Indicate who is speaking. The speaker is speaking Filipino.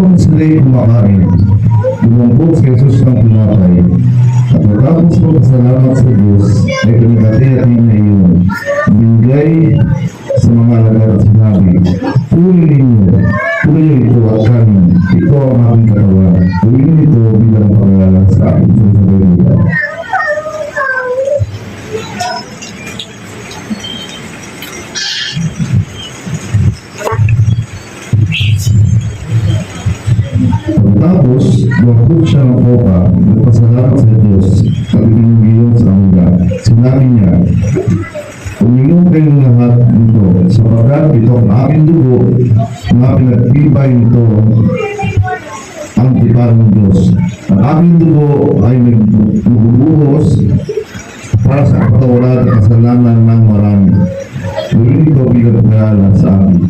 Speaker 1: Habang sila'y kumakain, lumambot si Jesus ng pinapay. At matapos magpasalamat sa Diyos, ay pinagkati-hati niya iyon. Binigay sa mga alagad at sinabi, "Tuloy ninyo, tuloy ito at kanin. Ito ang aking katawan. Gawin ito bilang pangalanan sa akin." Pagkatapos, lumapot siya ng kopa, nagpasalamat sa Diyos, at ibinigay sa kanila. Sinabi niya, "Uminom kayong lahat nito, sapagkat ito ang aking dugo, na pinagtibay nito ang tipan ng Diyos. Ang aking dugo ay nagbubuhos para sa kapatawaran at kasalanan ng marami. Gawin ito bilang pangalanan sa akin."